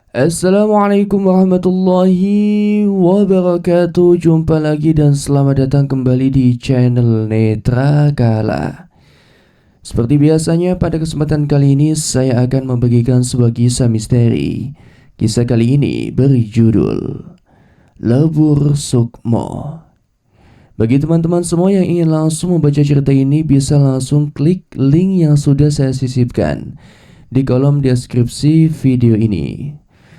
Assalamualaikum warahmatullahi wabarakatuh. Jumpa lagi dan selamat datang kembali di channel Netra Kala. Seperti biasanya pada kesempatan kali ini saya akan membagikan sebuah kisah misteri. Kisah kali ini berjudul Lebur Sukmo. Bagi teman-teman semua yang ingin langsung membaca cerita ini, bisa langsung klik link yang sudah saya sisipkan di kolom deskripsi video ini.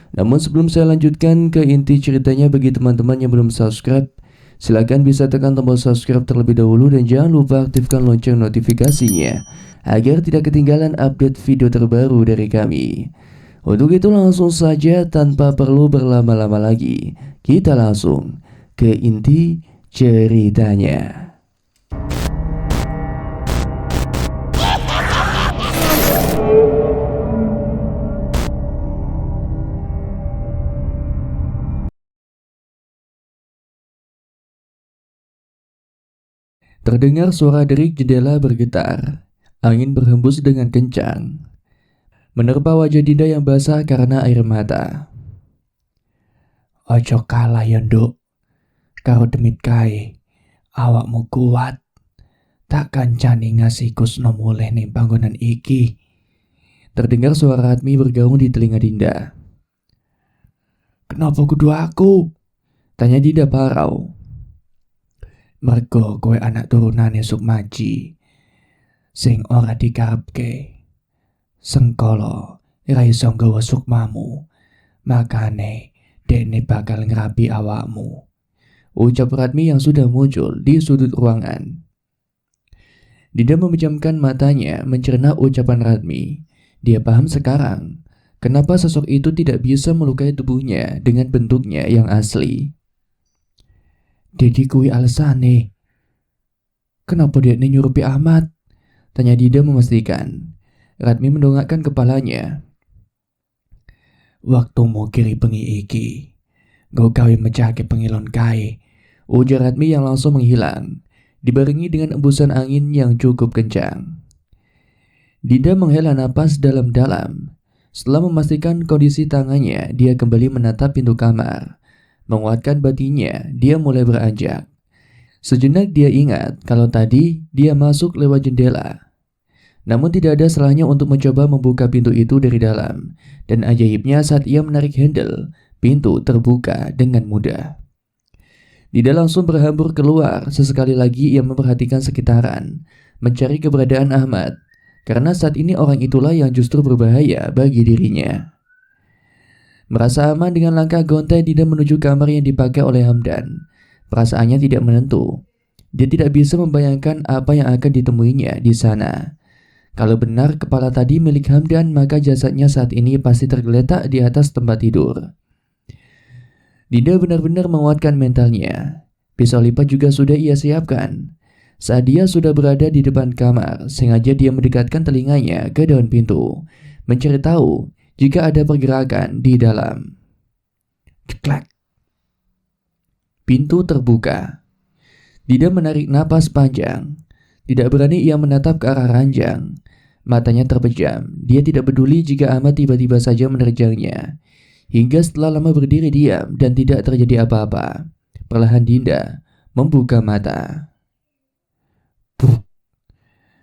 Namun sebelum saya lanjutkan ke inti ceritanya, bagi teman-teman yang belum subscribe, silakan bisa tekan tombol subscribe terlebih dahulu dan jangan lupa aktifkan lonceng notifikasinya agar tidak ketinggalan update video terbaru dari kami. Untuk itu langsung saja tanpa perlu berlama-lama lagi, kita langsung ke inti ceritanya. Terdengar suara derik jendela bergetar. Angin berhembus dengan kencang, menerpa wajah Dinda yang basah karena air mata. Ojo kalah ya nduk, karo demit kae, awakmu kuat. Tak kancani ngasih kusno mulih ning panggonan iki. Terdengar suara Ratmi bergaung di telinga Dinda. Kenapa kudu aku? Tanya Dinda parau. Mergo kowe anak turunane Sukmaji sing ora dikarepke. Sengkala ra iso nggawa sukmamu, makane dene bakal ngerapi awakmu, ucap Ratmi yang sudah muncul di sudut ruangan. Dinda memejamkan matanya mencerna ucapan Ratmi. Dia paham sekarang kenapa sosok itu tidak bisa melukai tubuhnya dengan bentuknya yang asli. Dedi kui alasane. Kenapa dia nyurupi Ahmad? Tanya Dinda memastikan. Ratmi mendongakkan kepalanya. Waktumu kiri bengi iki, go gawe mecahke pengilon kae, ujar Ratmi yang langsung menghilang, dibarengi dengan embusan angin yang cukup kencang. Dinda menghela napas dalam-dalam. Setelah memastikan kondisi tangannya, dia kembali menatap pintu kamar. Menguatkan batinnya, dia mulai beranjak. Sejenak dia ingat kalau tadi dia masuk lewat jendela. Namun tidak ada salahnya untuk mencoba membuka pintu itu dari dalam. Dan ajaibnya saat ia menarik handle, pintu terbuka dengan mudah. Dinda langsung berhambur keluar. Sesekali lagi ia memperhatikan sekitaran, mencari keberadaan Ahmad. Karena saat ini orang itulah yang justru berbahaya bagi dirinya. Merasa aman dengan langkah gontai, Dinda menuju kamar yang dipakai oleh Hamdan. Perasaannya tidak menentu. Dia tidak bisa membayangkan apa yang akan ditemuinya di sana. Kalau benar kepala tadi milik Hamdan, maka jasadnya saat ini pasti tergeletak di atas tempat tidur. Dinda benar-benar menguatkan mentalnya. Pisau lipat juga sudah ia siapkan. Saat dia sudah berada di depan kamar, sengaja dia mendekatkan telinganya ke daun pintu, mencari tahu jika ada pergerakan di dalam. Ceklek. Pintu terbuka. Dinda menarik napas panjang. Tidak berani ia menatap ke arah ranjang. Matanya terpejam. Dia tidak peduli jika Ahmad tiba-tiba saja menerjangnya. Hingga setelah lama berdiri diam dan tidak terjadi apa-apa, perlahan Dinda membuka mata. Puh.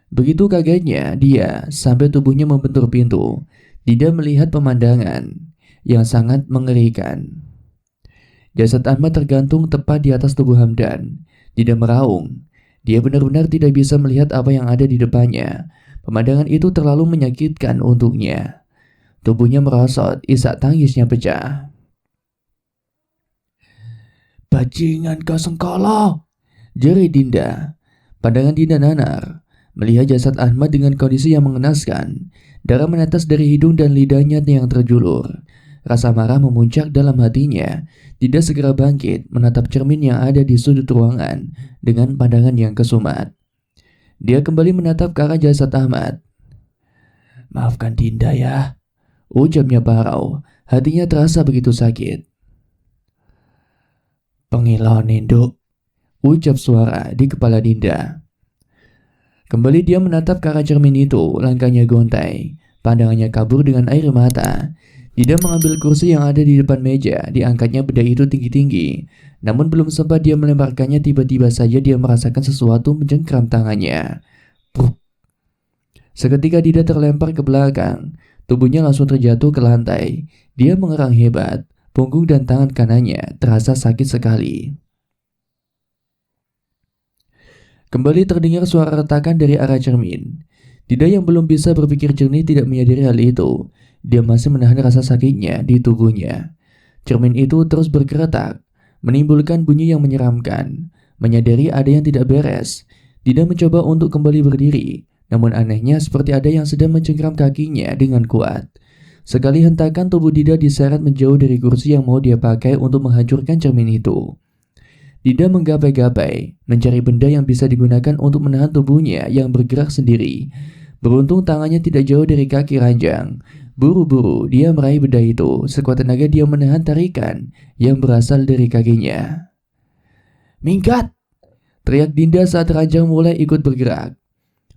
Begitu kagetnya dia sampai tubuhnya membentur pintu. Dinda melihat pemandangan yang sangat mengerikan. Jasad Ahmad tergantung tepat di atas tubuh Hamdan. Dinda meraung. Dia benar-benar tidak bisa melihat apa yang ada di depannya. Pemandangan itu terlalu menyakitkan untuknya. Tubuhnya merosot, isak tangisnya pecah. Bajingan kau Sengkala, jeri Dinda. Pandangan Dinda nanar melihat jasad Ahmad dengan kondisi yang mengenaskan. Darah menetes dari hidung dan lidahnya yang terjulur. Rasa marah memuncak dalam hatinya. Dinda segera bangkit menatap cermin yang ada di sudut ruangan dengan pandangan yang kesumat. Dia kembali menatap ke arah jasad Ahmad. Maafkan Dinda ya, ucapnya parau. Hatinya terasa begitu sakit. Pengilon induk, ucap suara di kepala Dinda. Kembali dia menatap ke arah cermin itu. Langkahnya gontai, pandangannya kabur dengan air mata. Dinda mengambil kursi yang ada di depan meja, diangkatnya benda itu tinggi-tinggi. Namun belum sempat dia melemparkannya, tiba-tiba saja dia merasakan sesuatu mencengkram tangannya. Puh. Seketika Dinda terlempar ke belakang, tubuhnya langsung terjatuh ke lantai. Dia mengerang hebat, punggung dan tangan kanannya terasa sakit sekali. Kembali terdengar suara retakan dari arah cermin. Dinda yang belum bisa berpikir jernih tidak menyadari hal itu. Dia masih menahan rasa sakitnya di tubuhnya. Cermin itu terus bergeretak, menimbulkan bunyi yang menyeramkan. Menyadari ada yang tidak beres, Dinda mencoba untuk kembali berdiri. Namun anehnya seperti ada yang sedang mencengkram kakinya dengan kuat. Sekali hentakan tubuh Dinda diseret menjauh dari kursi yang mau dia pakai untuk menghancurkan cermin itu. Dinda menggapai-gapai, mencari benda yang bisa digunakan untuk menahan tubuhnya yang bergerak sendiri. Beruntung tangannya tidak jauh dari kaki ranjang. Buru-buru dia meraih benda itu, sekuat tenaga dia menahan tarikan yang berasal dari kakinya. "Minggat!" teriak Dinda saat ranjang mulai ikut bergerak.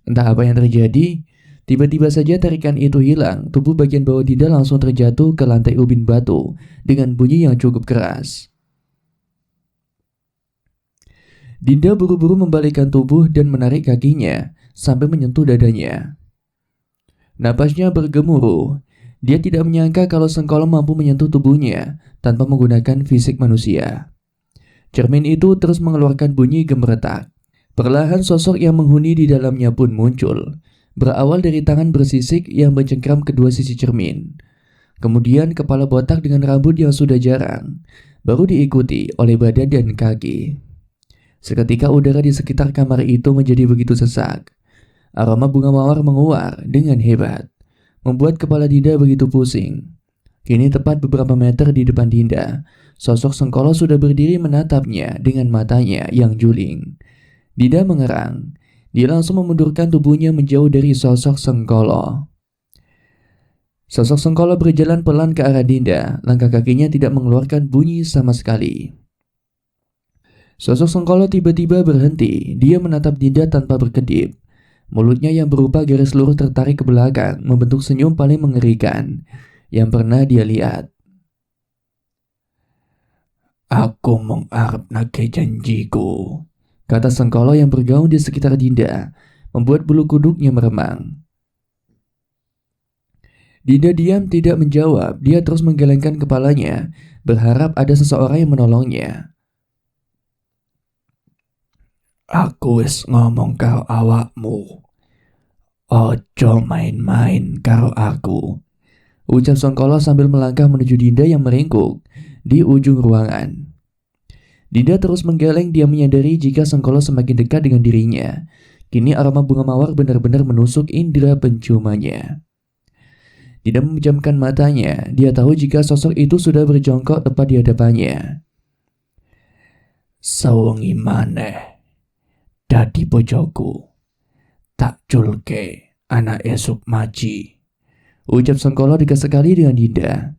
Entah apa yang terjadi, tiba-tiba saja tarikan itu hilang, tubuh bagian bawah Dinda langsung terjatuh ke lantai ubin batu dengan bunyi yang cukup keras. Dinda buru-buru membalikkan tubuh dan menarik kakinya sampai menyentuh dadanya. Napasnya bergemuruh. Dia tidak menyangka kalau Sengkolo mampu menyentuh tubuhnya tanpa menggunakan fisik manusia. Cermin itu terus mengeluarkan bunyi gemeretak. Perlahan sosok yang menghuni di dalamnya pun muncul. Berawal dari tangan bersisik yang mencengkram kedua sisi cermin. Kemudian kepala botak dengan rambut yang sudah jarang. Baru diikuti oleh badan dan kaki. Seketika udara di sekitar kamar itu menjadi begitu sesak. Aroma bunga mawar menguar dengan hebat, membuat kepala Dinda begitu pusing. Kini tepat beberapa meter di depan Dinda, sosok Sengkolo sudah berdiri menatapnya dengan matanya yang juling. Dinda mengerang. Dia langsung memundurkan tubuhnya menjauh dari sosok Sengkolo. Sosok Sengkolo berjalan pelan ke arah Dinda, langkah kakinya tidak mengeluarkan bunyi sama sekali. Sosok Sengkolo tiba-tiba berhenti. Dia menatap Dinda tanpa berkedip. Mulutnya yang berupa garis lurus tertarik ke belakang, membentuk senyum paling mengerikan yang pernah dia lihat. "Aku mengharap nage janjiku," kata Sengkolo yang bergaung di sekitar Dinda, membuat bulu kuduknya meremang. Dinda diam tidak menjawab, dia terus menggelengkan kepalanya, berharap ada seseorang yang menolongnya. "Aku wis ngomong karo awakmu, ojo main-main karo aku," ucap Sengkolo sambil melangkah menuju Dinda yang meringkuk di ujung ruangan. Dinda terus menggeleng, dia menyadari jika Sengkolo semakin dekat dengan dirinya. Kini aroma bunga mawar benar-benar menusuk indera penciumannya. Dinda memejamkan matanya, dia tahu jika sosok itu sudah berjongkok tepat di hadapannya. "Sawengi maneh dadi bojoku, tak culke anak esuk maji," ucap Sengkolo dekat sekali dengan Dinda.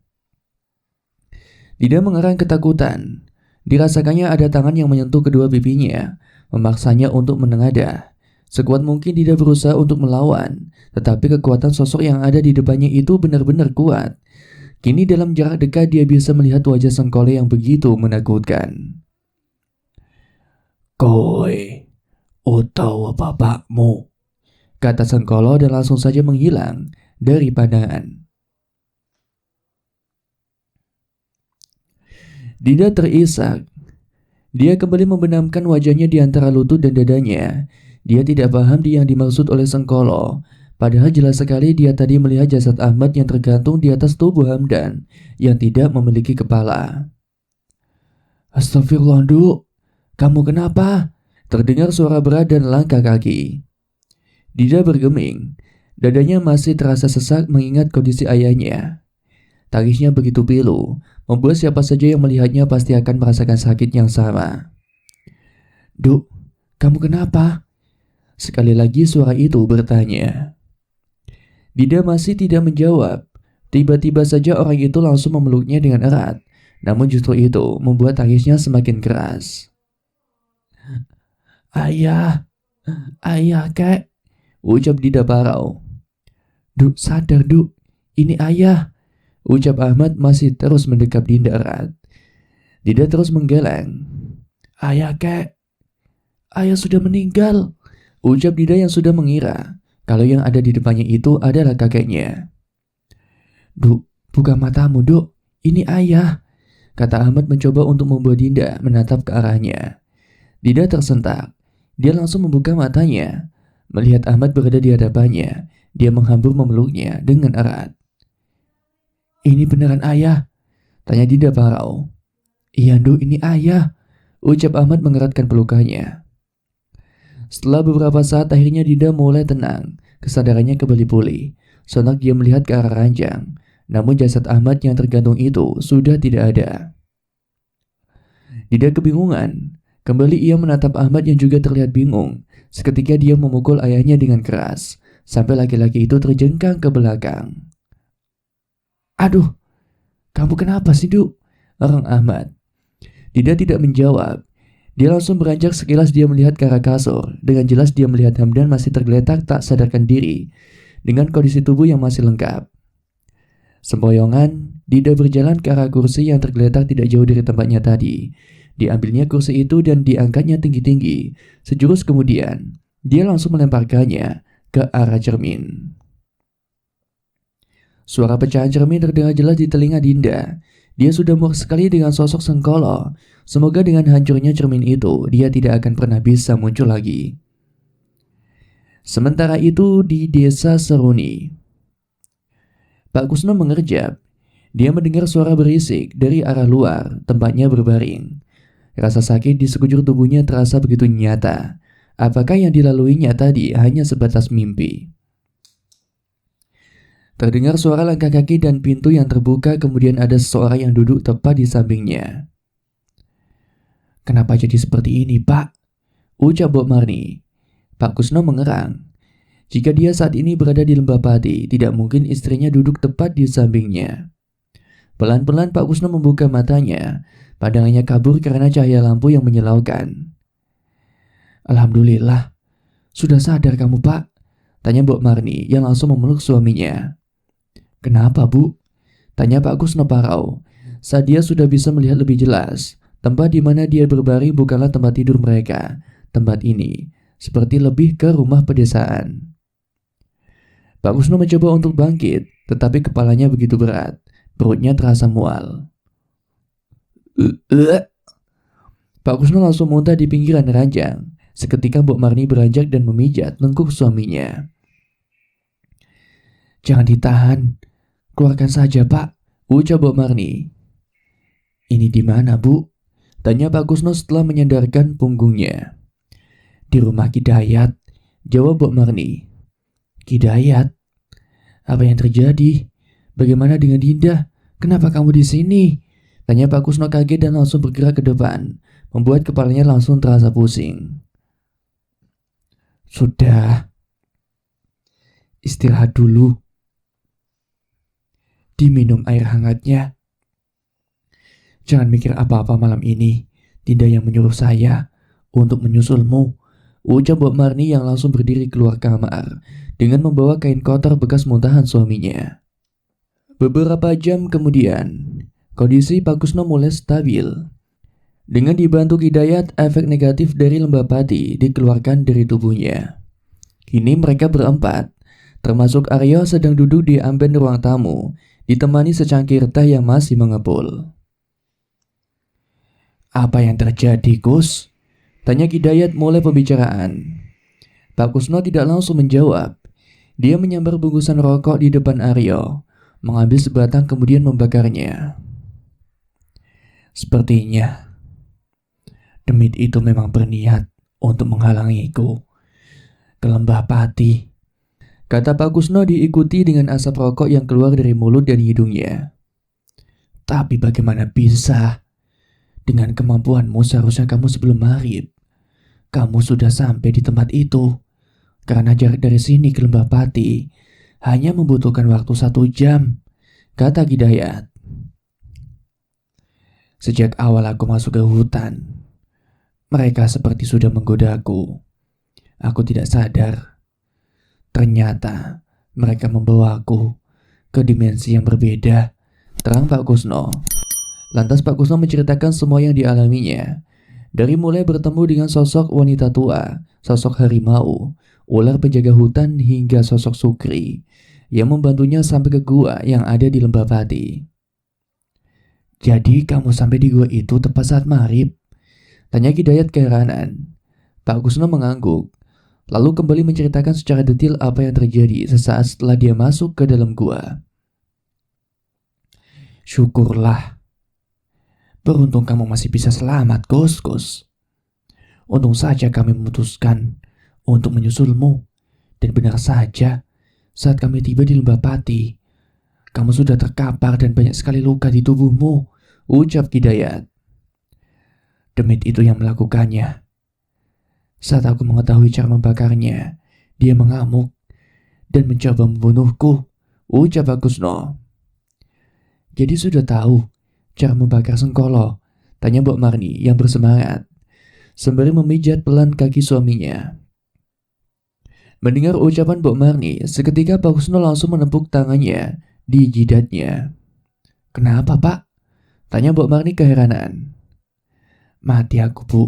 Dinda mengerang ketakutan. Dirasakannya ada tangan yang menyentuh kedua pipinya, memaksanya untuk menengadah. Sekuat mungkin Dinda berusaha untuk melawan, tetapi kekuatan sosok yang ada di depannya itu benar-benar kuat. Kini dalam jarak dekat dia bisa melihat wajah Sengkolo yang begitu menakutkan. "Kowe utawa bapakmu," kata Sengkolo dan langsung saja menghilang dari pandangan. Dinda terisak. Dia kembali membenamkan wajahnya di antara lutut dan dadanya. Dia tidak paham yang dimaksud oleh Sengkolo. Padahal jelas sekali dia tadi melihat jasad Ahmad yang tergantung di atas tubuh Hamdan yang tidak memiliki kepala. "Astagfirullah, Nduk. Kamu kenapa?" Terdengar suara berat dan langkah kaki. Dinda bergeming. Dadanya masih terasa sesak mengingat kondisi ayahnya. Tangisnya begitu pilu, membuat siapa saja yang melihatnya pasti akan merasakan sakit yang sama. "Duk, kamu kenapa?" Sekali lagi suara itu bertanya. Dinda masih tidak menjawab. Tiba-tiba saja orang itu langsung memeluknya dengan erat. Namun justru itu membuat tangisnya semakin keras. "Ayah, ayah kek," ucap Dinda parau. "Duk, sadar Duk, ini ayah. ucap Ahmad masih terus mendekap Dinda erat. Dinda terus menggeleng. Ayah kek, ayah sudah meninggal, ucap Dinda yang sudah mengira kalau yang ada di depannya itu adalah kakeknya. Duk, buka matamu duk, ini ayah, kata Ahmad mencoba untuk membuat Dinda menatap ke arahnya. Dinda tersentak, dia langsung membuka matanya. Melihat Ahmad berada di hadapannya, dia menghambur memeluknya dengan erat. Ini beneran ayah? Tanya Dinda parau. Iya Nduk, ini ayah, ucap Ahmad mengeratkan pelukannya. Setelah beberapa saat akhirnya Dinda mulai tenang, kesadarannya kembali pulih. Sontak dia melihat ke arah ranjang, namun jasad Ahmad yang tergantung itu sudah tidak ada. Dinda kebingungan, kembali ia menatap Ahmad yang juga terlihat bingung. Seketika dia memukul ayahnya dengan keras, sampai laki-laki itu terjengkang ke belakang. Aduh, kamu kenapa sih, Duk? Orang Ahmad. Dinda tidak menjawab. Dia langsung beranjak sekilas dia melihat ke arah kasur. Dengan jelas dia melihat Hamdan masih tergeletak tak sadarkan diri, dengan kondisi tubuh yang masih lengkap. Sempoyongan, Dinda berjalan ke arah kursi yang tergeletak tidak jauh dari tempatnya tadi. Diambilnya kursi itu dan diangkatnya tinggi-tinggi. Sejurus kemudian, dia langsung melemparkannya ke arah cermin. Suara pecahan cermin terdengar jelas di telinga Dinda. Dia sudah muak sekali dengan sosok Sengkolo. Semoga dengan hancurnya cermin itu, dia tidak akan pernah bisa muncul lagi. Sementara itu di desa Seruni, Pak Kusno mengerjap. Dia mendengar suara berisik dari arah luar tempatnya berbaring. Rasa sakit di sekujur tubuhnya terasa begitu nyata. Apakah yang dilaluinya tadi hanya sebatas mimpi? Terdengar suara langkah kaki dan pintu yang terbuka, kemudian ada seseorang yang duduk tepat di sampingnya. Kenapa jadi seperti ini, Pak? Ucap Bob Marni. Pak Kusno mengerang. Jika dia saat ini berada di Lembah Pati, tidak mungkin istrinya duduk tepat di sampingnya. Pelan-pelan Pak Kusno membuka matanya. Pandangannya kabur karena cahaya lampu yang menyilaukan. Alhamdulillah, sudah sadar kamu, Pak? Tanya Bob Marni yang langsung memeluk suaminya. Kenapa, Bu? Tanya Pak Kusno parau. Saat dia sudah bisa melihat lebih jelas, tempat di mana dia berbaring bukanlah tempat tidur mereka. Tempat ini seperti lebih ke rumah pedesaan. Pak Kusno mencoba untuk bangkit, tetapi kepalanya begitu berat. Perutnya terasa mual. Pak Kusno langsung muntah di pinggiran ranjang. Seketika Bob Marni beranjak dan memijat lengkuk suaminya. Jangan ditahan, keluarkan saja, Pak, ucap Bob Marni. Ini di mana, Bu? Tanya Pak Kusno setelah menyandarkan punggungnya. Di rumah Kidayat, jawab Bob Marni. Kidayat? Apa yang terjadi? Bagaimana dengan Dinda? Kenapa kamu di sini? Tanya Pak Kusno kaget dan langsung bergerak ke depan, membuat kepalanya langsung terasa pusing. Sudah, istirahat dulu. Diminum air hangatnya. Jangan mikir apa-apa malam ini. Dinda yang menyuruh saya untuk menyusulmu, ucap Bob Marni yang langsung berdiri keluar kamar dengan membawa kain kotor bekas muntahan suaminya. Beberapa jam kemudian, kondisi Pak Kusno mulai stabil. Dengan dibantu Hidayat, efek negatif dari Lembah Pati dikeluarkan dari tubuhnya. Kini mereka berempat, termasuk Aryo, sedang duduk di amben ruang tamu, ditemani secangkir teh yang masih mengepul. Apa yang terjadi, Kus? Tanya Hidayat mulai pembicaraan. Pak Kusno tidak langsung menjawab. Dia menyambar bungkusan rokok di depan Aryo, mengambil sebatang kemudian membakarnya. Sepertinya demit itu memang berniat untuk menghalangiku ke Lembah Pati, kata Pak Kusno diikuti dengan asap rokok yang keluar dari mulut dan hidungnya. Tapi bagaimana bisa? Dengan kemampuanmu seharusnya kamu sebelum maghrib kamu sudah sampai di tempat itu. Karena jarak dari sini ke Lembah Pati hanya membutuhkan waktu 1 jam, kata Hidayat. Sejak awal aku masuk ke hutan, mereka seperti sudah menggodaku. Aku tidak sadar. Ternyata mereka membawaku ke dimensi yang berbeda terang Pak Kusno. Lantas Pak Kusno menceritakan semua yang dialaminya. Dari mulai bertemu dengan sosok wanita tua, sosok harimau, ular penjaga hutan hingga sosok Sukri yang membantunya sampai ke gua yang ada di Lembah Pati. Jadi kamu sampai di gua itu tepat saat maghrib? Tanya Hidayat keheranan. Pak Kusno mengangguk, lalu kembali menceritakan secara detail apa yang terjadi sesaat setelah dia masuk ke dalam gua. Syukurlah. Beruntung kamu masih bisa selamat, Gus. Untung saja kami memutuskan untuk menyusulmu. Dan benar saja, saat kami tiba di Lembah Pati, kamu sudah terkapar dan banyak sekali luka di tubuhmu, ucap Hidayat. Demit itu yang melakukannya. Saat aku mengetahui cara membakarnya, dia mengamuk dan mencoba membunuhku, ucap Kusno. Jadi sudah tahu cara membakar Sengkolo? Tanya Mbok Marni yang bersemangat sembari memijat pelan kaki suaminya. Mendengar ucapan Mbok Marni, seketika Pak Kusno langsung menepuk tangannya di jidatnya. Kenapa, Pak? Tanya Mbok Marni keheranan. Mati aku, Bu.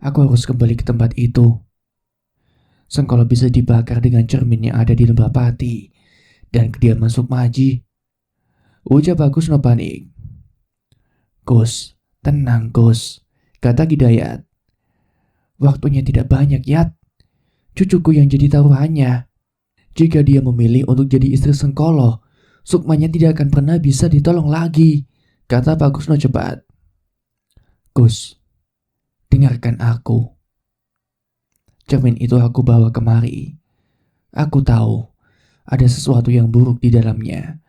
Aku harus kembali ke tempat itu. Sengkolo bisa dibakar dengan cermin yang ada di Lembah Pati dan kediaman Sukmaji, ucap Pak Kusno panik. Gus, tenang Gus, kata Hidayat. Waktunya tidak banyak, Yat. Cucuku yang jadi taruhannya. Jika dia memilih untuk jadi istri Sengkolo, Sukmanya tidak akan pernah bisa ditolong lagi, kata Pak Kusno cepat. Gus, dengarkan aku. Cermin itu aku bawa kemari. Aku tahu ada sesuatu yang buruk di dalamnya,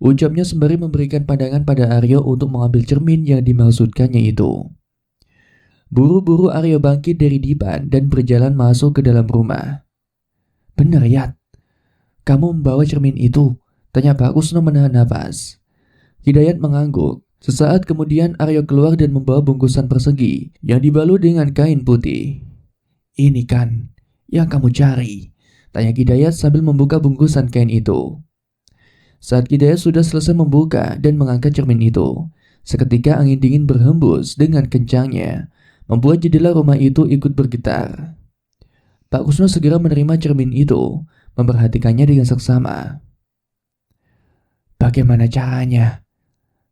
ucapnya sembari memberikan pandangan pada Aryo untuk mengambil cermin yang dimaksudkannya itu. Buru-buru Aryo bangkit dari dipan dan berjalan masuk ke dalam rumah. Benar, Yat. Kamu membawa cermin itu? Tanya Pak Kusno menahan napas. Hidayat mengangguk. Sesaat kemudian Aryo keluar dan membawa bungkusan persegi yang dibalut dengan kain putih. Ini kan yang kamu cari? Tanya Hidayat sambil membuka bungkusan kain itu. Saat Hidayat sudah selesai membuka dan mengangkat cermin itu, seketika angin dingin berhembus dengan kencangnya, membuat jendela rumah itu ikut bergetar. Pak Kusno segera menerima cermin itu, memperhatikannya dengan seksama. Bagaimana caranya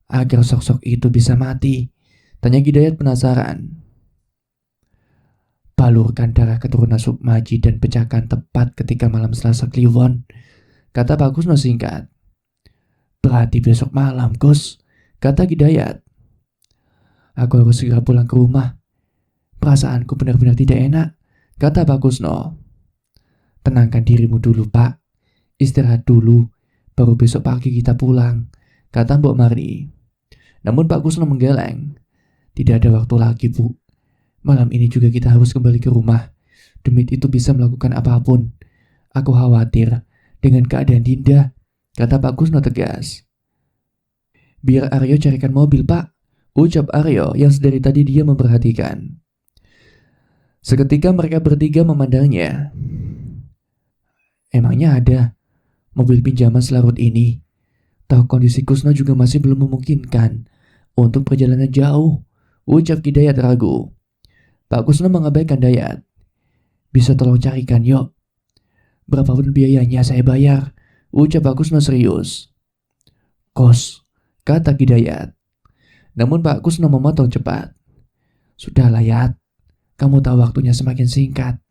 agar sosok itu bisa mati? Tanya Hidayat penasaran. Balurkan darah keturunan Sukmaji dan pecahkan tepat ketika malam Selasa Kliwon, kata Pak Kusno singkat. Berarti besok malam, Gus, kata Hidayat. Aku harus segera pulang ke rumah. Perasaanku benar-benar tidak enak, kata Pak Kusno. Tenangkan dirimu dulu, Pak. Istirahat dulu, baru besok pagi kita pulang, kata Mbok Marni. Namun Pak Kusno menggeleng. Tidak ada waktu lagi, Bu. Malam ini juga kita harus kembali ke rumah. Demit itu bisa melakukan apapun. Aku khawatir dengan keadaan Dinda, kata Pak Kusno tegas. Biar Aryo carikan mobil, Pak, ucap Aryo yang sedari tadi dia memperhatikan. Seketika mereka bertiga memandangnya. Emangnya ada mobil pinjaman selarut ini? Tahu kondisi Kusno juga masih belum memungkinkan untuk perjalanan jauh, ucap Hidayat ragu. Pak Kusno mengabaikan Dayat. Bisa tolong carikan, yuk. Berapapun biayanya saya bayar, ucap Pak Kusno serius. Kos, kata Hidayat. Namun Pak Kusno memotong cepat. Sudahlah, Yat. Kamu tahu waktunya semakin singkat.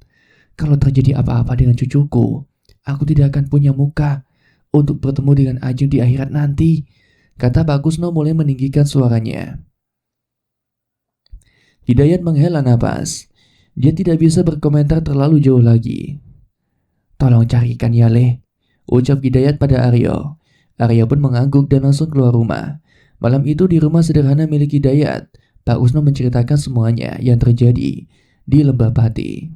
Kalau terjadi apa-apa dengan cucuku, aku tidak akan punya muka untuk bertemu dengan Ajeng di akhirat nanti, kata Pak Kusno mulai meninggikan suaranya. Hidayat menghela napas. Dia tidak bisa berkomentar terlalu jauh lagi. Tolong carikan ya, Leh, ucap Hidayat pada Aryo. Aryo pun mengangguk dan langsung keluar rumah. Malam itu di rumah sederhana milik Hidayat, Pak Kusno menceritakan semuanya yang terjadi di Lembah Pati.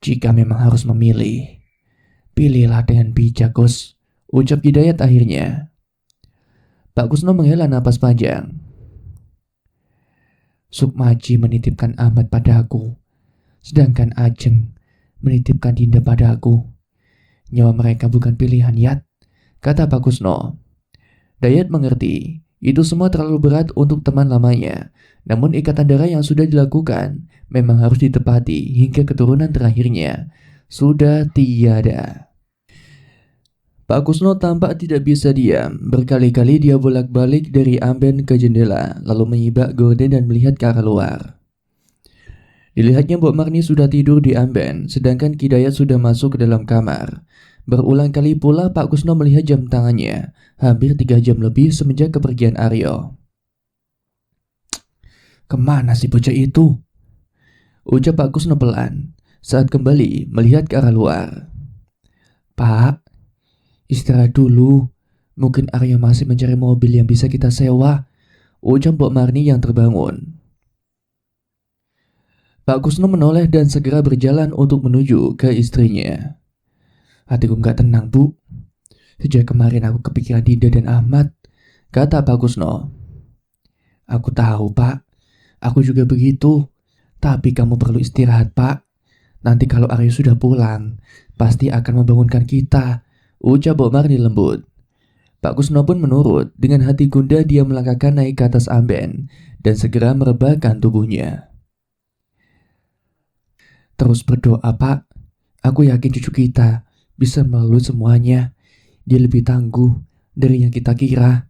Jika memang harus memilih, pilihlah dengan bijak, Gus, ucap Hidayat akhirnya. Pak Kusno menghela napas panjang. Sukmaji menitipkan Ahmad padaku, sedangkan Ajeng menitipkan Dinda padaku. Nyawa mereka bukan pilihan, Yat, kata Pak Kusno. Dayat mengerti, itu semua terlalu berat untuk teman lamanya. Namun ikatan darah yang sudah dilakukan memang harus ditepati hingga keturunan terakhirnya sudah tiada. Pak Kusno tampak tidak bisa diam. Berkali-kali dia bolak-balik dari amben ke jendela, lalu menyibak gorden dan melihat ke arah luar. Dilihatnya Mbok Marni sudah tidur di amben, sedangkan Kidayat sudah masuk ke dalam kamar. Berulang kali pula Pak Kusno melihat jam tangannya, hampir 3 jam lebih semenjak kepergian Aryo. "Kemana si bocah itu?" ucap Pak Kusno pelan saat kembali melihat ke arah luar. "Pak, istirahat dulu. Mungkin Aryo masih mencari mobil yang bisa kita sewa," ucap Mbok Marni yang terbangun. Pak Kusno menoleh dan segera berjalan untuk menuju ke istrinya. "Hatiku gak tenang, Bu. Sejak kemarin aku kepikiran Dinda dan Ahmad," kata Pak Kusno. "Aku tahu, Pak. Aku juga begitu. Tapi kamu perlu istirahat, Pak. Nanti kalau Aryo sudah pulang, pasti akan membangunkan kita," ucap Mbok Marni lembut. Pak Kusno pun menurut. Dengan hati gundah dia melangkahkan naik ke atas amben dan segera merebahkan tubuhnya. "Terus berdoa, Pak. Aku yakin cucu kita bisa melalui semuanya. Dia lebih tangguh dari yang kita kira,"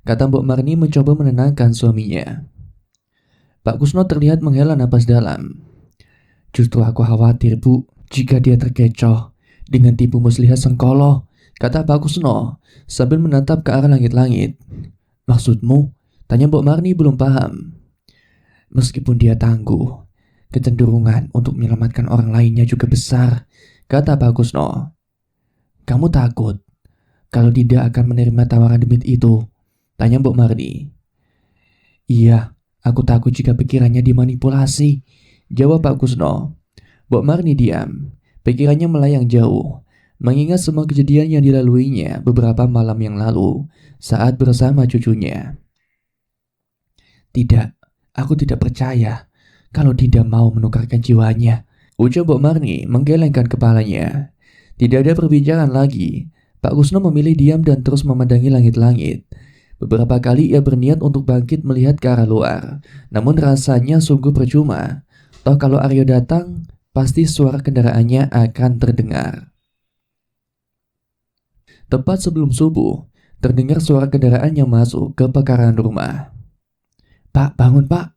kata Mbok Marni mencoba menenangkan suaminya. Pak Kusno terlihat menghela napas dalam. "Justru aku khawatir, Bu, jika dia terkecoh dengan tipu muslihat Sengkolo," kata Pak Kusno sambil menatap ke arah langit-langit. "Maksudmu?" tanya Mbok Marni belum paham. "Meskipun dia tangguh, kecenderungan untuk menyelamatkan orang lainnya juga besar," kata Pak Kusno. "Kamu takut kalau Dinda akan menerima tawaran demit itu?" tanya Mbok Marni. "Iya, aku takut jika pikirannya dimanipulasi," jawab Pak Kusno. Mbok Marni diam. Pikirannya melayang jauh, mengingat semua kejadian yang dilaluinya beberapa malam yang lalu saat bersama cucunya. "Tidak, aku tidak percaya kalau Dinda mau menukarkan jiwanya," ucap Mbok Marni menggelengkan kepalanya. Tidak ada perbincangan lagi. Pak Kusno memilih diam dan terus memandangi langit-langit. Beberapa kali ia berniat untuk bangkit melihat ke arah luar, namun rasanya sungguh percuma. Toh kalau Aryo datang, pasti suara kendaraannya akan terdengar. Tepat sebelum subuh, terdengar suara kendaraan yang masuk ke pekarangan rumah. "Pak, bangun, Pak,"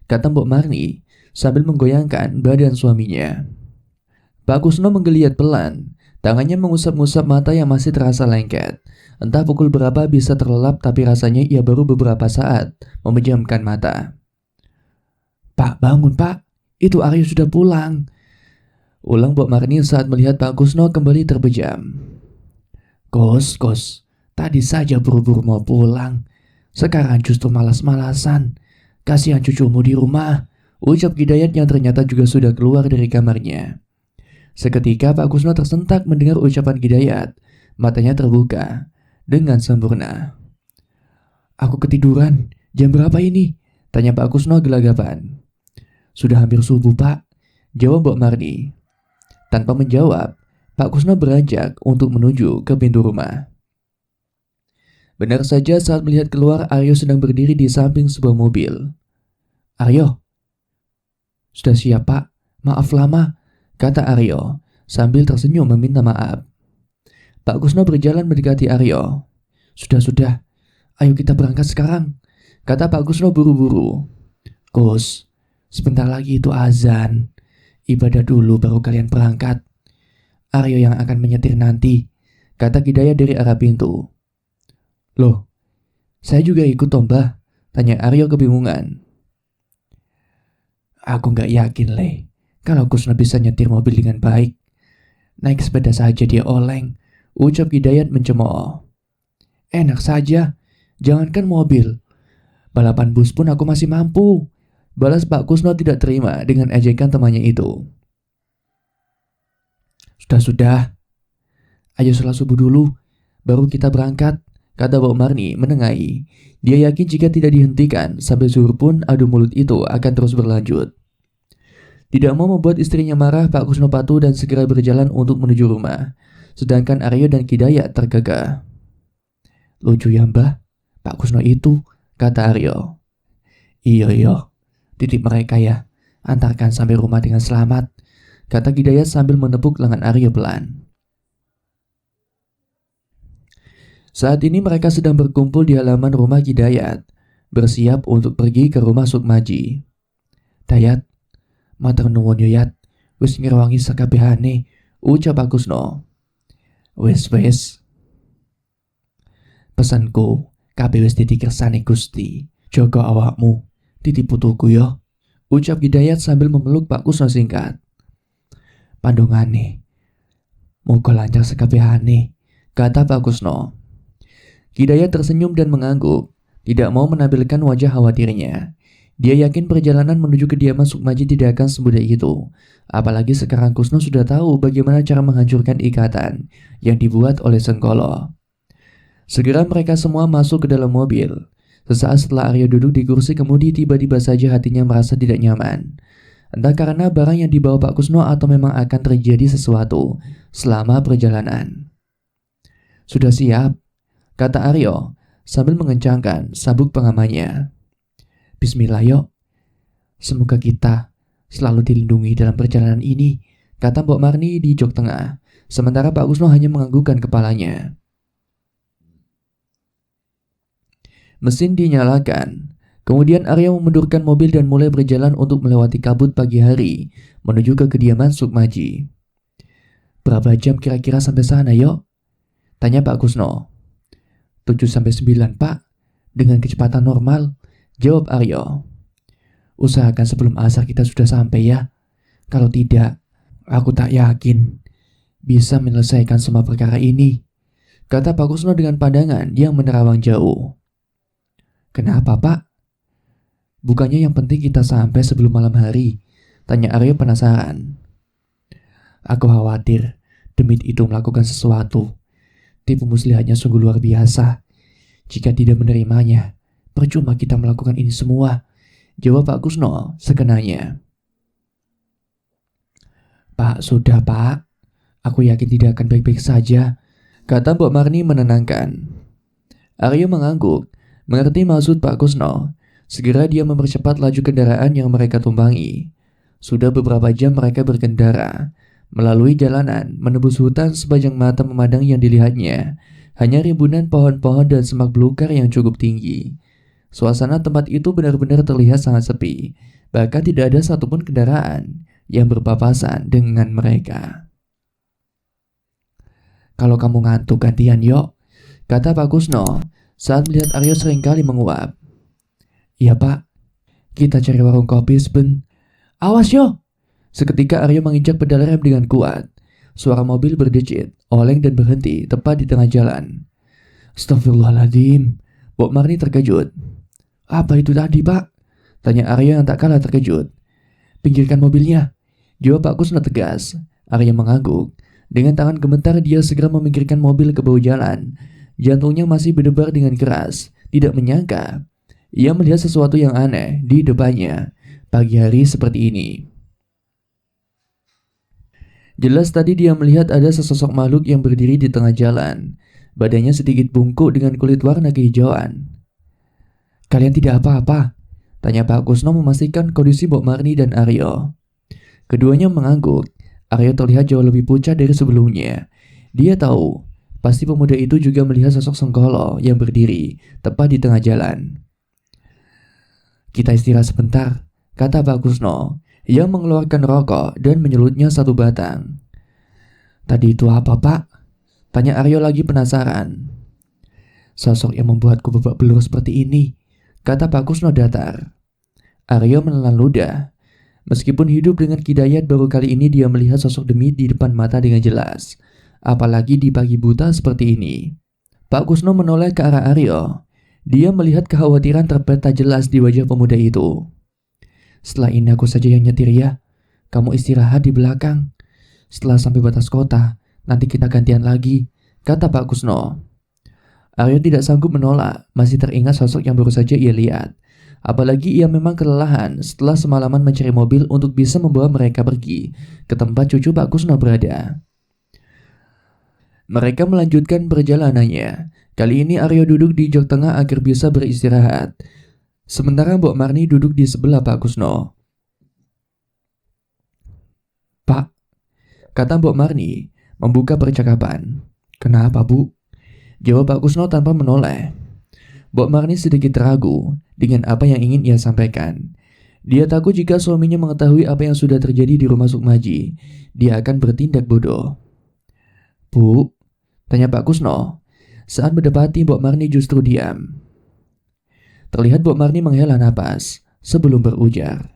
kata Mbok Marni sambil menggoyangkan badan suaminya. Pak Kusno menggeliat pelan. Tangannya mengusap-ngusap mata yang masih terasa lengket. Entah pukul berapa bisa terlelap, tapi rasanya ia baru beberapa saat memejamkan mata. "Pak, bangun, Pak. Itu Aryo sudah pulang," ulang Mbok Marni saat melihat Pak Kusno kembali terpejam. Kos, tadi saja buru-buru mau pulang. Sekarang justru malas-malasan. Kasihan cucumu di rumah," ucap Kidayat yang ternyata juga sudah keluar dari kamarnya. Seketika Pak Kusno tersentak mendengar ucapan Kidayat. Matanya terbuka dengan sempurna. "Aku ketiduran. Jam berapa ini?" tanya Pak Kusno gelagapan. "Sudah hampir subuh, Pak," jawab Mbok Marni. Tanpa menjawab, Pak Kusno beranjak untuk menuju ke pintu rumah. Benar saja saat melihat keluar, Aryo sedang berdiri di samping sebuah mobil. "Aryo." "Sudah siap, Pak. Maaf lama," kata Aryo sambil tersenyum meminta maaf. Pak Kusno berjalan mendekati Aryo. Sudah, ayo kita berangkat sekarang," kata Pak Kusno buru-buru. "Kus, sebentar lagi itu azan. Ibadah dulu baru kalian berangkat. Aryo yang akan menyetir nanti," kata Kidayat dari arah pintu. "Loh, saya juga ikut Mbah?" tanya Aryo kebingungan. "Aku gak yakin, Le, kalau Kusno bisa nyetir mobil dengan baik. Naik sepeda saja dia oleng," ucap Kidayat mencemooh. "Enak saja, jangankan mobil. Balapan bus pun aku masih mampu," balas Pak Kusno tidak terima dengan ejekan temannya itu. Sudah, ayo sholat subuh dulu, baru kita berangkat," kata Mbok Marni menengahi. Dia yakin jika tidak dihentikan sampai zuhur pun adu mulut itu akan terus berlanjut. Tidak mau membuat istrinya marah, Pak Kusno patuh dan segera berjalan untuk menuju rumah. Sedangkan Aryo dan Kidayat tergagah. Lucu ya mbah, Pak Kusno itu, kata Aryo. Iya, titip mereka ya, antarkan sampai rumah dengan selamat, kata Hidayat sambil menepuk lengan Aryo pelan. Saat ini mereka sedang berkumpul di halaman rumah Hidayat, bersiap untuk pergi ke rumah Sukmaji. Dayat, matur nuwun yo Yat, wis ngrewangi sakabehane, ucap Pak Kusno. Wis. Pesanku, kabeh wis dikersani Gusti. Jaga awakmu, titip putuku yo, ucap Hidayat sambil memeluk Pak Kusno singkat. Pandongane, moga lancar sakabehane, kata Pak Kusno. Hidayat tersenyum dan mengangguk, tidak mau menampilkan wajah khawatirnya. Dia yakin perjalanan menuju kediaman Sukmaji tidak akan semudah itu. Apalagi sekarang Kusno sudah tahu bagaimana cara menghancurkan ikatan yang dibuat oleh Sengkolo. Segera mereka semua masuk ke dalam mobil. Sesaat setelah Aryo duduk di kursi kemudi, tiba-tiba saja hatinya merasa tidak nyaman. Entah karena barang yang dibawa Pak Kusno atau memang akan terjadi sesuatu selama perjalanan. Sudah siap, kata Aryo sambil mengencangkan sabuk pengamannya. Bismillah yuk, semoga kita selalu dilindungi dalam perjalanan ini, kata Mbok Marni di jok tengah, sementara Pak Kusno hanya menganggukkan kepalanya. Mesin dinyalakan, kemudian Aryo memundurkan mobil dan mulai berjalan untuk melewati kabut pagi hari menuju ke kediaman Sukmaji. Berapa jam kira-kira sampai sana yuk? Tanya Pak Kusno. 7-9 Pak, dengan kecepatan normal, jawab Aryo. Usahakan sebelum asar kita sudah sampai ya. Kalau tidak, aku tak yakin bisa menyelesaikan semua perkara ini, kata Pak Kusno dengan pandangan yang menerawang jauh. Kenapa Pak? Bukannya yang penting kita sampai sebelum malam hari? Tanya Aryo penasaran. Aku khawatir Demit itu melakukan sesuatu. Tipu muslihatnya sungguh luar biasa. Jika tidak menerimanya, percuma kita melakukan ini semua, jawab Pak Kusno sekenanya. Pak, sudah Pak. Aku yakin tidak akan baik-baik saja, kata Mbok Marni menenangkan. Aryo mengangguk, mengerti maksud Pak Kusno. Segera dia mempercepat laju kendaraan yang mereka tumpangi. Sudah beberapa jam mereka berkendara melalui jalanan, menembus hutan sepanjang mata memandang yang dilihatnya hanya rimbunan pohon-pohon dan semak belukar yang cukup tinggi. Suasana tempat itu benar-benar terlihat sangat sepi, bahkan tidak ada satupun kendaraan yang berpapasan dengan mereka. Kalau kamu ngantuk gantian yuk, kata Pak Kusno saat melihat Aryo seringkali menguap. Iya Pak, kita cari warung kopi seben. Awas yo! Seketika Aryo menginjak pedal rem dengan kuat. Suara mobil berdecit, oleng dan berhenti tepat di tengah jalan. Astagfirullahaladzim, Mbok Marni terkejut. Apa itu tadi Pak? Tanya Aryo yang tak kalah terkejut. Pinggirkan mobilnya, jawab Pak Kusno tegas. Aryo mengangguk. Dengan tangan gemetar dia segera meminggirkan mobil ke bahu jalan. Jantungnya masih berdebar dengan keras. Tidak menyangka ia melihat sesuatu yang aneh di depannya pagi hari seperti ini. Jelas tadi dia melihat ada sesosok makhluk yang berdiri di tengah jalan. Badannya sedikit bungkuk dengan kulit warna kehijauan. Kalian tidak apa-apa? Tanya Pak Kusno memastikan kondisi Mbok Marni dan Aryo. Keduanya mengangguk. Aryo terlihat jauh lebih pucat dari sebelumnya. Dia tahu, pasti pemuda itu juga melihat sosok Sengkolo yang berdiri tepat di tengah jalan. Kita istirahat sebentar, kata Pak Kusno yang mengeluarkan rokok dan menyelutnya satu batang. Tadi itu apa Pak? Tanya Aryo lagi penasaran. Sosok yang membuatku babak belur seperti ini, kata Pak Kusno datar. Aryo menelan ludah. Meskipun hidup dengan Hidayat, baru kali ini dia melihat sosok Demit di depan mata dengan jelas. Apalagi di pagi buta seperti ini. Pak Kusno menoleh ke arah Aryo. Dia melihat kekhawatiran terpeta jelas di wajah pemuda itu. Setelah ini aku saja yang nyetir ya. Kamu istirahat di belakang. Setelah sampai batas kota, nanti kita gantian lagi, kata Pak Kusno. Aryo tidak sanggup menolak, masih teringat sosok yang baru saja ia lihat. Apalagi ia memang kelelahan setelah semalaman mencari mobil untuk bisa membawa mereka pergi ke tempat cucu Pak Kusno berada. Mereka melanjutkan perjalanannya. Kali ini Aryo duduk di jok tengah agar bisa beristirahat. Sementara Mbok Marni duduk di sebelah Pak Kusno. "Pak," kata Mbok Marni, membuka percakapan. "Kenapa, Bu?" jawab Pak Kusno tanpa menoleh. Mbok Marni sedikit ragu dengan apa yang ingin ia sampaikan. Dia takut jika suaminya mengetahui apa yang sudah terjadi di rumah Sukmaji, dia akan bertindak bodoh. "Bu?" tanya Pak Kusno. Saat mendapati Mbok Marni justru diam. Terlihat Mbok Marni menghela napas sebelum berujar.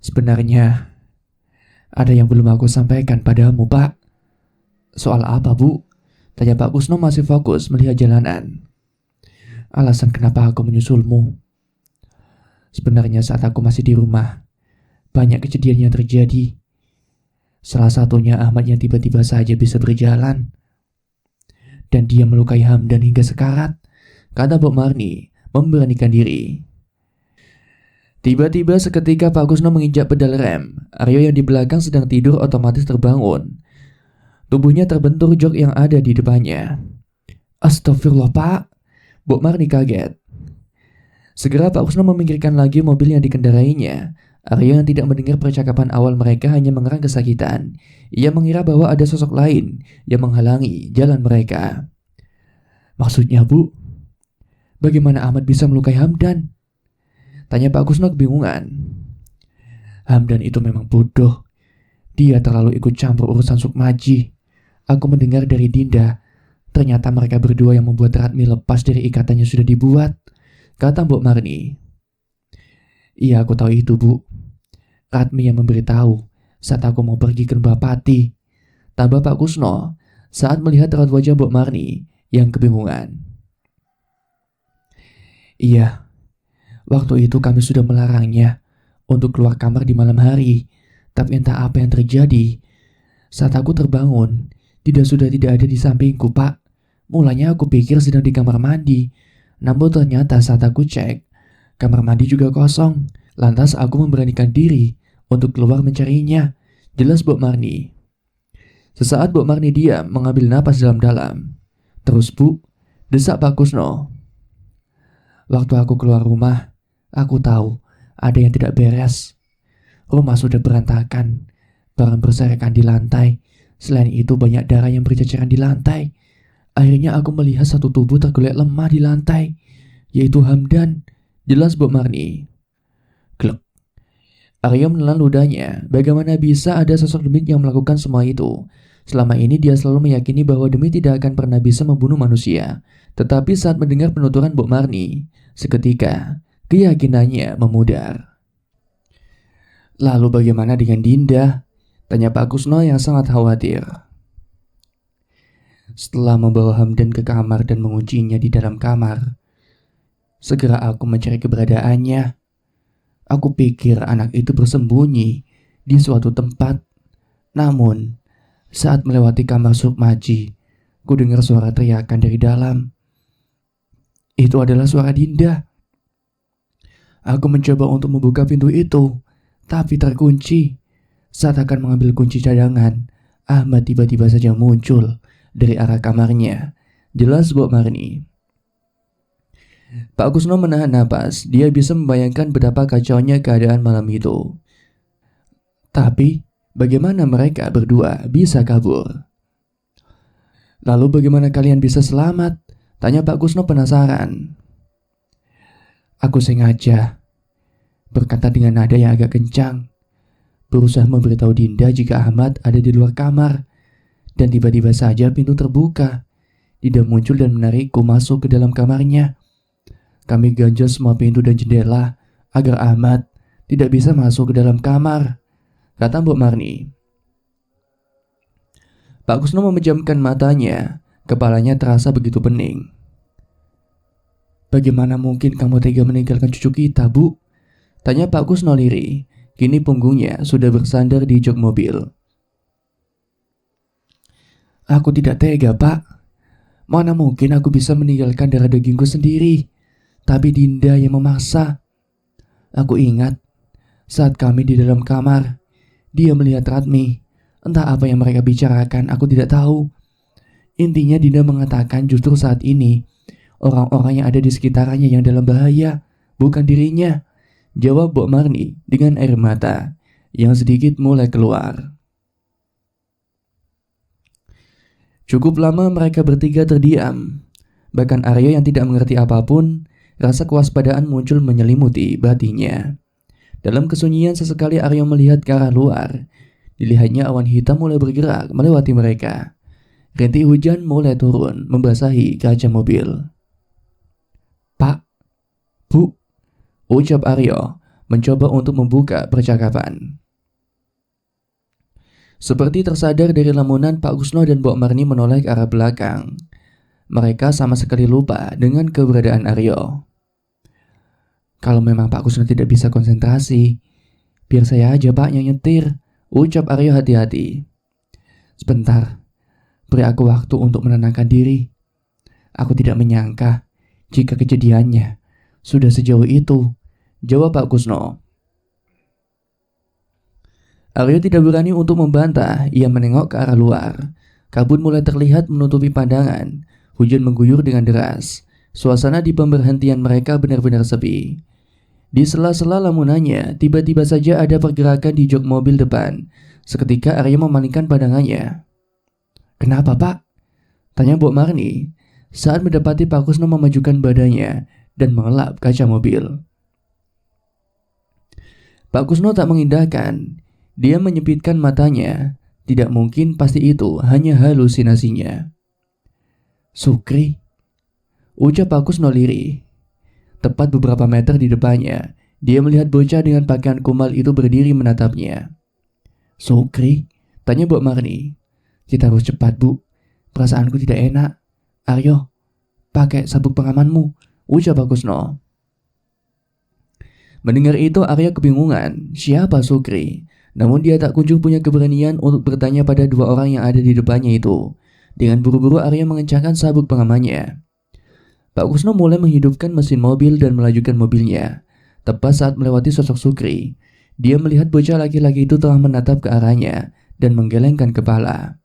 "Sebenarnya ada yang belum aku sampaikan padamu, Pak." "Soal apa, Bu?" tanya Pak Kusno masih fokus melihat jalanan. "Alasan kenapa aku menyusulmu. Sebenarnya saat aku masih di rumah, banyak kejadian yang terjadi. Salah satunya Ahmad yang tiba-tiba saja bisa berjalan. Dan dia melukai Hamdan hingga sekarat," kata Mbok Marni memberanikan diri. Tiba-tiba seketika Pak Kusno menginjak pedal rem. Aryo yang di belakang sedang tidur otomatis terbangun. Tubuhnya terbentur jok yang ada di depannya. "Astagfirullah, Pak." Mbok Marni kaget. Segera Pak Kusno memikirkan lagi mobil yang dikendarainya. Aryo yang tidak mendengar percakapan awal mereka hanya mengerang kesakitan. Ia mengira bahwa ada sosok lain yang menghalangi jalan mereka. "Maksudnya, Bu, bagaimana Ahmad bisa melukai Hamdan?" tanya Pak Kusno kebingungan. "Hamdan itu memang bodoh. Dia terlalu ikut campur urusan Sukmaji. Aku mendengar dari Dinda, ternyata mereka berdua yang membuat Ratmi lepas dari ikatannya sudah dibuat," kata Mbok Marni. "Iya, aku tahu itu, Bu. Ratmi yang memberitahu saat aku mau pergi ke Lembah Pati," tambah Pak Kusno saat melihat raut wajah Mbok Marni yang kebingungan. "Iya, waktu itu kami sudah melarangnya untuk keluar kamar di malam hari. Tapi entah apa yang terjadi. Saat aku terbangun, sudah tidak ada di sampingku, Pak. Mulanya aku pikir sedang di kamar mandi. Namun ternyata saat aku cek, kamar mandi juga kosong. Lantas aku memberanikan diri untuk keluar mencarinya," jelas Mbok Marni. Sesaat Mbok Marni diam mengambil napas dalam-dalam. "Terus, Bu," desak Pak Kusno. "Waktu aku keluar rumah, aku tahu ada yang tidak beres. Rumah sudah berantakan, barang berserakan di lantai. Selain itu banyak darah yang berceceran di lantai. Akhirnya aku melihat satu tubuh tergeletak lemah di lantai, yaitu Hamdan," jelas Mbok Marni. Glek. Aryo menelan ludahnya. Bagaimana bisa ada sosok demit yang melakukan semua itu? Selama ini dia selalu meyakini bahwa demit tidak akan pernah bisa membunuh manusia. Tetapi saat mendengar penuturan Mbok Marni, seketika keyakinannya memudar. "Lalu bagaimana dengan Dinda?" tanya Pak Kusno yang sangat khawatir. "Setelah membawa Hamdan ke kamar dan menguncinya di dalam kamar, segera aku mencari keberadaannya. Aku pikir anak itu bersembunyi di suatu tempat. Namun, saat melewati kamar Sukmaji, ku dengar suara teriakan dari dalam. Itu adalah suara Dinda. Aku mencoba untuk membuka pintu itu, tapi terkunci. Saat akan mengambil kunci cadangan, Ahmad tiba-tiba saja muncul dari arah kamarnya," jelas Mbok Marni. Pak Kusno menahan napas. Dia bisa membayangkan betapa kacaunya keadaan malam itu. Tapi, bagaimana mereka berdua bisa kabur? "Lalu bagaimana kalian bisa selamat?" tanya Pak Kusno penasaran. "Aku sengaja berkata dengan nada yang agak kencang, berusaha memberitahu Dinda jika Ahmad ada di luar kamar. Dan tiba-tiba saja pintu terbuka. Dinda muncul dan menarikku masuk ke dalam kamarnya. Kami ganjal semua pintu dan jendela agar Ahmad tidak bisa masuk ke dalam kamar," kata Mbok Marni. Pak Kusno memejamkan matanya. Kepalanya terasa begitu pening. "Bagaimana mungkin kamu tega meninggalkan cucu kita, Bu?" tanya Pak Kusno lirih. Kini punggungnya sudah bersandar di jok mobil. "Aku tidak tega, Pak. Mana mungkin aku bisa meninggalkan darah dagingku sendiri. Tapi Dinda yang memaksa. Aku ingat saat kami di dalam kamar, dia melihat Ratmi. Entah apa yang mereka bicarakan, aku tidak tahu. Intinya Dinda mengatakan justru saat ini orang-orang yang ada di sekitarnya yang dalam bahaya, bukan dirinya, jawab Mbok Marni dengan air mata yang sedikit mulai keluar. Cukup lama mereka bertiga terdiam. Bahkan Aryo yang tidak mengerti apapun, rasa kewaspadaan muncul menyelimuti batinnya. Dalam kesunyian sesekali Aryo melihat ke arah luar. Dilihatnya awan hitam mulai bergerak melewati mereka. Rintik hujan mulai turun membasahi kaca mobil. "Pak, Bu," ucap Aryo mencoba untuk membuka percakapan. Seperti tersadar dari lamunan, Pak Kusno dan Mbok Marni menoleh ke arah belakang. Mereka sama sekali lupa dengan keberadaan Aryo. "Kalau memang Pak Kusno tidak bisa konsentrasi, biar saya aja Pak yang nyetir," ucap Aryo hati-hati. "Sebentar, beri aku waktu untuk menenangkan diri. Aku tidak menyangka jika kejadiannya sudah sejauh itu," jawab Pak Kusno. Aryo tidak berani untuk membantah. Ia menengok ke arah luar. Kabut mulai terlihat menutupi pandangan. Hujan mengguyur dengan deras. Suasana di pemberhentian mereka benar-benar sepi. Di sela-sela lamunannya, tiba-tiba saja ada pergerakan di jok mobil depan. Seketika Aryo memalingkan pandangannya. "Kenapa, Pak?" tanya Mbok Marni saat mendapati Pak Kusno memajukan badannya dan mengelap kaca mobil. Pak Kusno tak mengindahkan. Dia menyipitkan matanya. Tidak mungkin, pasti itu hanya halusinasinya. "Sukri," ucap Pak Kusno lirih. Tepat beberapa meter di depannya, dia melihat bocah dengan pakaian kumal itu berdiri menatapnya. "Sukri?" tanya Mbok Marni. "Kita harus cepat, Bu. Perasaanku tidak enak." "Aryo, pakai sabuk pengamanmu," ucap Pak Kusno. Mendengar itu Aryo kebingungan. Siapa Sukri? Namun dia tak kunjung punya keberanian untuk bertanya pada dua orang yang ada di depannya itu. Dengan buru-buru Aryo mengencangkan sabuk pengamannya. Pak Kusno mulai menghidupkan mesin mobil dan melajukan mobilnya. Tepat saat melewati sosok Sukri, dia melihat bocah laki-laki itu telah menatap ke arahnya dan menggelengkan kepala.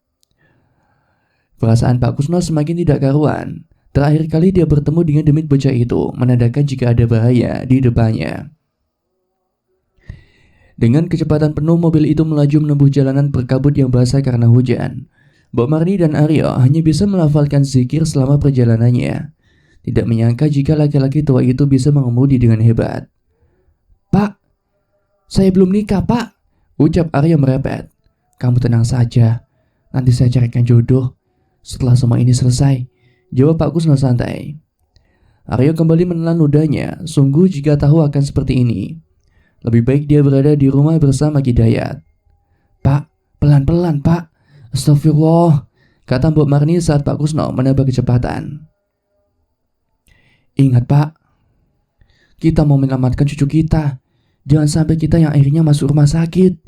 Perasaan Pak Kusno semakin tidak karuan. Terakhir kali dia bertemu dengan demit bocah itu menandakan jika ada bahaya di depannya. Dengan kecepatan penuh mobil itu melaju menempuh jalanan berkabut yang basah karena hujan. Mbok Marni dan Aryo hanya bisa melafalkan zikir selama perjalanannya. Tidak menyangka jika laki-laki tua itu bisa mengemudi dengan hebat. "Pak, saya belum nikah, Pak," ucap Aryo merepet. "Kamu tenang saja, nanti saya carikan jodoh setelah semua ini selesai," jawab Pak Kusno santai. Aryo kembali menelan ludahnya. Sungguh jika tahu akan seperti ini, lebih baik dia berada di rumah bersama Hidayat. "Pak, pelan-pelan, Pak. Astagfirullah," kata Mbok Marni saat Pak Kusno menambah kecepatan. "Ingat, Pak, kita mau menyelamatkan cucu kita. Jangan sampai kita yang akhirnya masuk rumah sakit,"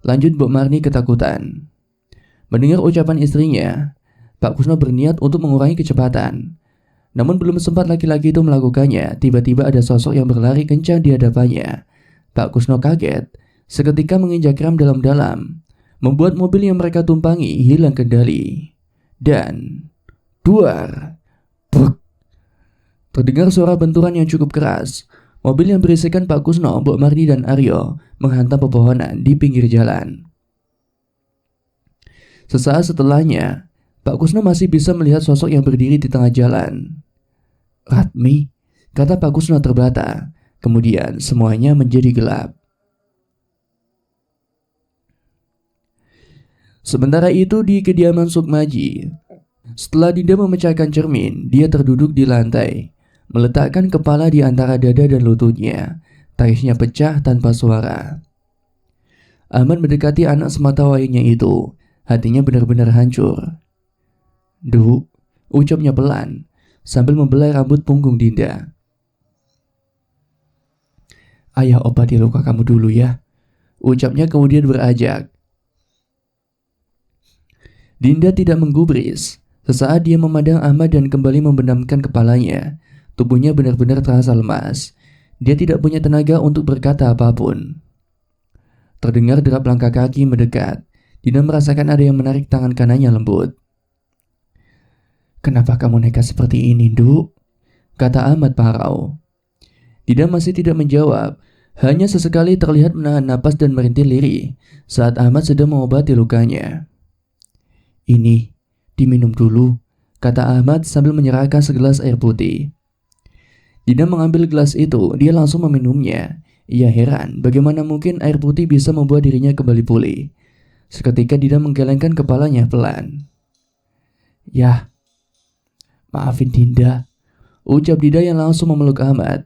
lanjut Mbok Marni ketakutan. Mendengar ucapan istrinya, Pak Kusno berniat untuk mengurangi kecepatan. Namun belum sempat laki-laki itu melakukannya, tiba-tiba ada sosok yang berlari kencang di hadapannya. Pak Kusno kaget, seketika menginjak rem dalam-dalam, membuat mobil yang mereka tumpangi hilang kendali. Dan duar, bruk. Terdengar suara benturan yang cukup keras. Mobil yang berisikan Pak Kusno, Mbok Marni dan Aryo menghantam pepohonan di pinggir jalan. Sesaat setelahnya, Pak Kusno masih bisa melihat sosok yang berdiri di tengah jalan. "Ratmi," kata Pak Kusno terbata. Kemudian semuanya menjadi gelap. Sementara itu di kediaman Sukmaji, setelah Dinda memecahkan cermin, dia terduduk di lantai, meletakkan kepala di antara dada dan lututnya. Tangisnya pecah tanpa suara. Ahmad mendekati anak sematawayangnya itu. Hatinya benar-benar hancur. "Du," ucapnya pelan sambil membelai rambut punggung Dinda. "Ayah obati luka kamu dulu ya," ucapnya kemudian berajak. Dinda tidak menggubris. Sesaat dia memandang Ahmad dan kembali membenamkan kepalanya. Tubuhnya benar-benar terasa lemas. Dia tidak punya tenaga untuk berkata apapun. Terdengar derap langkah kaki mendekat. Dinda merasakan ada yang menarik tangan kanannya lembut. Kenapa kamu nekat seperti ini, Duk? Kata Ahmad parau. Dida masih tidak menjawab, hanya sesekali terlihat menahan napas dan merintih lirih saat Ahmad sedang mengobati lukanya. Ini, diminum dulu, kata Ahmad sambil menyerahkan segelas air putih. Dida mengambil gelas itu, dia langsung meminumnya. Ia heran bagaimana mungkin air putih bisa membuat dirinya kembali pulih. Seketika Dida menggelengkan kepalanya pelan. Yah, maafin Dinda, ucap Dida yang langsung memeluk Ahmad.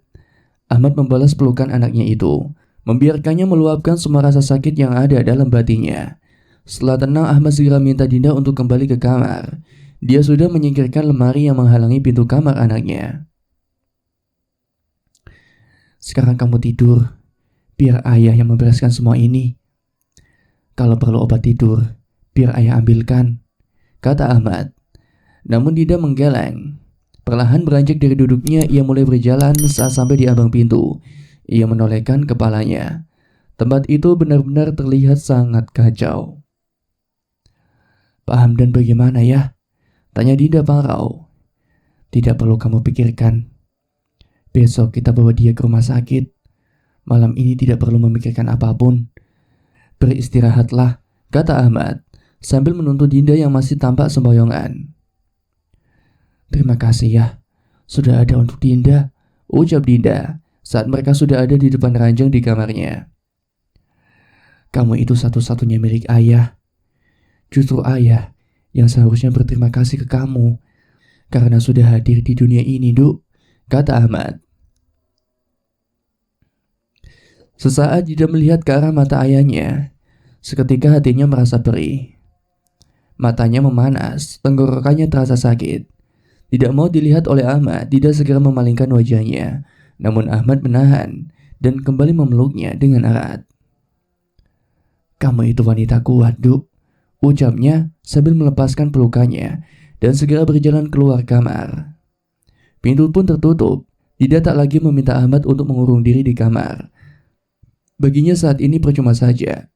Ahmad membalas pelukan anaknya itu, membiarkannya meluapkan semua rasa sakit yang ada dalam batinnya. Setelah tenang, Ahmad segera minta Dinda untuk kembali ke kamar. Dia sudah menyingkirkan lemari yang menghalangi pintu kamar anaknya. Sekarang kamu tidur, biar ayah yang membereskan semua ini. Kalau perlu obat tidur, biar ayah ambilkan, kata Ahmad. Namun Dinda menggeleng. Perlahan beranjak dari duduknya, ia mulai berjalan saat sampai di ambang pintu. Ia menolehkan kepalanya. Tempat itu benar-benar terlihat sangat kacau. Pak Hamdan bagaimana ya? Tanya Dinda parau. Tidak perlu kamu pikirkan. Besok kita bawa dia ke rumah sakit. Malam ini tidak perlu memikirkan apapun. Beristirahatlah, kata Ahmad, sambil menuntut Dinda yang masih tampak semboyongan. Terima kasih ya, sudah ada untuk Dinda, ucap Dinda saat mereka sudah ada di depan ranjang di kamarnya. Kamu itu satu-satunya milik ayah. Justru ayah yang seharusnya berterima kasih ke kamu karena sudah hadir di dunia ini, Duk, kata Ahmad. Sesaat Dinda melihat ke arah mata ayahnya. Seketika hatinya merasa perih. Matanya memanas, tenggorokannya terasa sakit. Tidak mau dilihat oleh Ahmad, Dinda segera memalingkan wajahnya. Namun Ahmad menahan dan kembali memeluknya dengan erat. Kamu itu wanita kuat, Duk, ucapnya sambil melepaskan pelukannya dan segera berjalan keluar kamar. Pintu pun tertutup. Dinda tak lagi meminta Ahmad untuk mengurung diri di kamar. Baginya saat ini percuma saja.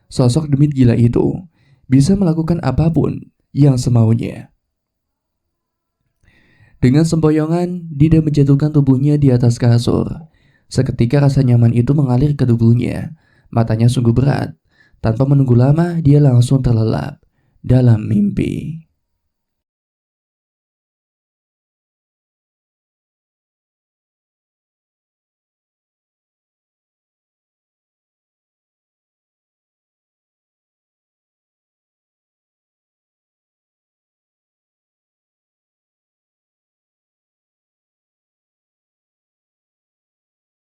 Sosok demit gila itu bisa melakukan apapun yang semaunya. Dengan sempoyongan, Dinda menjatuhkan tubuhnya di atas kasur. Seketika rasa nyaman itu mengalir ke tubuhnya. Matanya sungguh berat. Tanpa menunggu lama, dia langsung terlelap dalam mimpi.